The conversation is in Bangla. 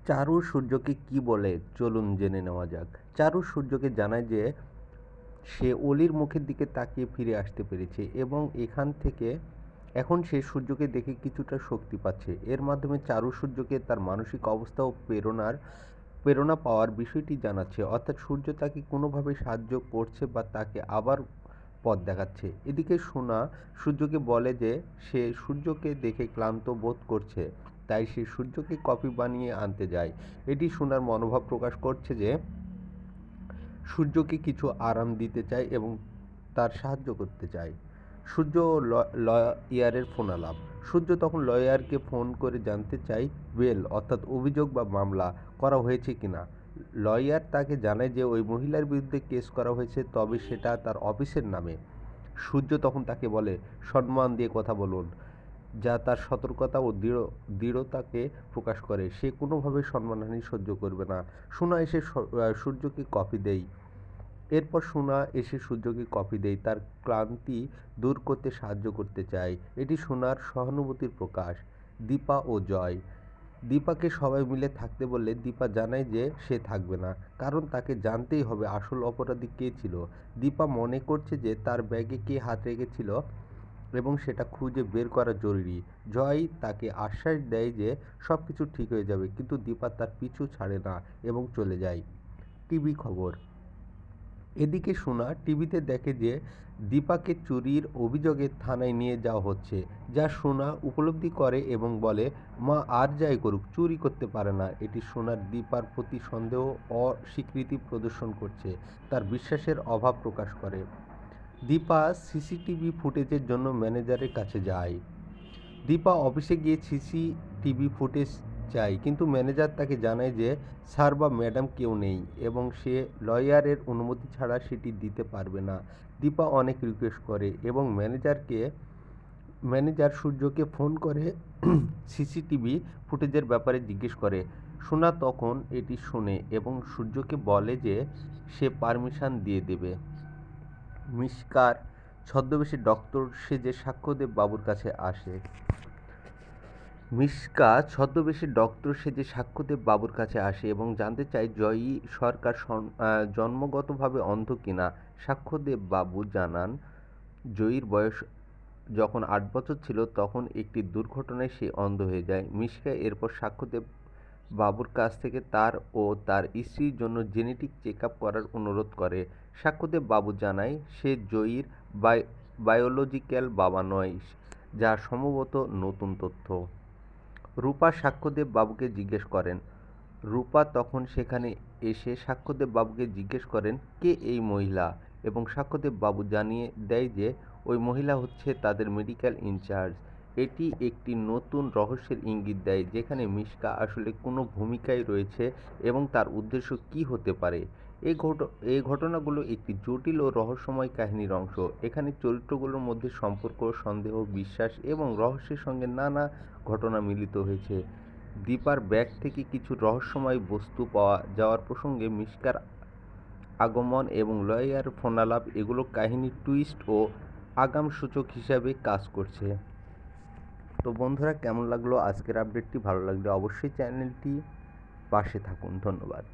চারু সূর্যকে কি বলে চলুন জেনে নেওয়া যাক। চারু সূর্যকে জানায় যে সে অলির মুখের দিকে তাকিয়ে ফিরে আসতে পেরেছে এবং এখন সে সূর্যকে দেখে কিছুটা শক্তি পাচ্ছে। এর মাধ্যমে চারু সূর্যকে তার মানসিক অবস্থা ও প্রেরণা পাওয়ার বিষয়টি জানাচ্ছে, অর্থাৎ সূর্য তাকে কোনোভাবে সাহায্য করছে বা তাকে আবার পথ দেখাচ্ছে। এদিকে সোনা সূর্যকে বলে যে সে সূর্যকে দেখে ক্লান্ত বোধ করছে, তাই সে সূর্যকে কফি বানিয়ে আনতে যায়। এটি সোনার মনোভাব প্রকাশ করছে যে সূর্যকে কিছু আরাম দিতে চায় এবং তার সাহায্য করতে চায়। সূর্য ও লয়ারের ফোনালাপ। সূর্য তখন লয়ারকে ফোন করে জানতে চায় বেল অর্থাৎ অভিযোগ বা মামলা করা হয়েছে কিনা। লয়ার তাকে জানায় যে ওই মহিলার বিরুদ্ধে কেস করা হয়েছে, তবে সেটা তার অফিসের নামে। সূর্য তখন তাকে বলে সম্মান দিয়ে কথা বলুন, যা তার সতর্কতা ও দৃঢ়তাকে প্রকাশ করে। সে কোনোভাবে সম্মানহানি সহ্য করবে না। সোনা এসে সূর্যকে কফি দেয়। এরপর সোনা এসে সূর্যকে কফি দেয়, তার ক্লান্তি দূর করতে সাহায্য করতে চায়। এটি সোনার সহানুভূতির প্রকাশ। দীপা ও জয়। দীপাকে সবাই মিলে থাকতে বললে দীপা জানায় যে সে থাকবে না, কারণ তাকে জানতেই হবে আসল অপরাধী কে ছিল। দীপা মনে করছে যে তার ব্যাগে কে হাত রেখেছিল এবং সেটা খুঁজে বের করা জরুরি। জয় তাকে আশ্বাস দেয় যে সবকিছু ঠিক হয়ে যাবে, কিন্তু দীপা তার পিছু ছাড়ে না এবং চলে যায়। টিভি খবর। এদিকে সোনা টিভিতে দেখে যে দীপাকে চুরির অভিযোগে থানায় নিয়ে যাওয়া হচ্ছে, যা সোনা উপলব্ধি করে এবং বলে মা আর যাই করুক চুরি করতে পারে না। এটি সোনার দীপার প্রতি সন্দেহ অস্বীকৃতি প্রদর্শন করছে, তার বিশ্বাসের অভাব প্রকাশ করে। দীপা সিসিটিভি ফুটেজের জন্য ম্যানেজারের কাছে যায়। দীপা অফিসে গিয়ে সিসিটিভি ফুটেজ চায়, কিন্তু ম্যানেজার তাকে জানায় যে স্যার বা ম্যাডাম কেউ নেই এবং সে লয়ারের অনুমতি ছাড়া সেটি দিতে পারবে না। দীপা অনেক রিকোয়েস্ট করে এবং ম্যানেজার সূর্যকে ফোন করে সিসিটিভি ফুটেজের ব্যাপারে জিজ্ঞেস করে। সোনা তখন এটি শোনে এবং সূর্যকে বলে যে সে পারমিশন দিয়ে দেবে। মিষ্কার ছদ্মবেশী ডক্টর সেজে সাক্ষ্যদেব বাবুর কাছে আসে। মিশকা ছদ্মবেশী ডক্টর সেজে সাক্ষ্যদেব বাবুর কাছে আসে এবং জানতে চায় জয়ী সরকার জন্মগতভাবে অন্ধ কিনা। সাক্ষ্যদেব বাবু জানান জয়ীর বয়স যখন 8 বছর ছিল তখন একটি দুর্ঘটনায় সে অন্ধ হয়ে যায়। মিশকা এরপর সাক্ষ্যদেব বাবুর কাছ থেকে তার ও তার স্ত্রীর জন্য জেনেটিক চেক আপ করার অনুরোধ করে। সাক্ষ্যদেব বাবু জানায় সে জয়ীর বায়োলজিক্যাল বাবা নয়, যা সম্ভবত নতুন তথ্য। রূপা সাক্ষ্যদেব বাবুকে জিজ্ঞেস করেন। রূপা তখন সেখানে এসে সাক্ষ্যদেব বাবুকে জিজ্ঞেস করেন কে এই মহিলা, এবং সাক্ষ্যদেব বাবু জানিয়ে দেয় যে ওই মহিলা হচ্ছে তাদের মেডিকেল ইনচার্জ। এটি একটি নতুন রহস্যের ইঙ্গিত দেয়, যেখানে মিশকা আসলে কোনো ভূমিকায় রয়েছে এবং তার উদ্দেশ্য কী হতে পারে। এই ঘটনাগুলো একটি জটিল ও রহস্যময় কাহিনীর অংশ। এখানে চরিত্রগুলোর মধ্যে সম্পর্ক, সন্দেহ, বিশ্বাস এবং রহস্যের সঙ্গে নানা ঘটনা মিলিত হয়েছে। দীপার ব্যাগ থেকে কিছু রহস্যময় বস্তু পাওয়া যাওয়ার প্রসঙ্গে মিশকার আগমন এবং লয়ার ফোনালাপ, এগুলো কাহিনীর টুইস্ট ও আগাম সূচক হিসাবে কাজ করছে। তো বন্ধুরা, কেমন লাগলো আজকের আপডেটটি? ভালো লাগলে অবশ্যই চ্যানেলটি পাশে থাকুন। ধন্যবাদ।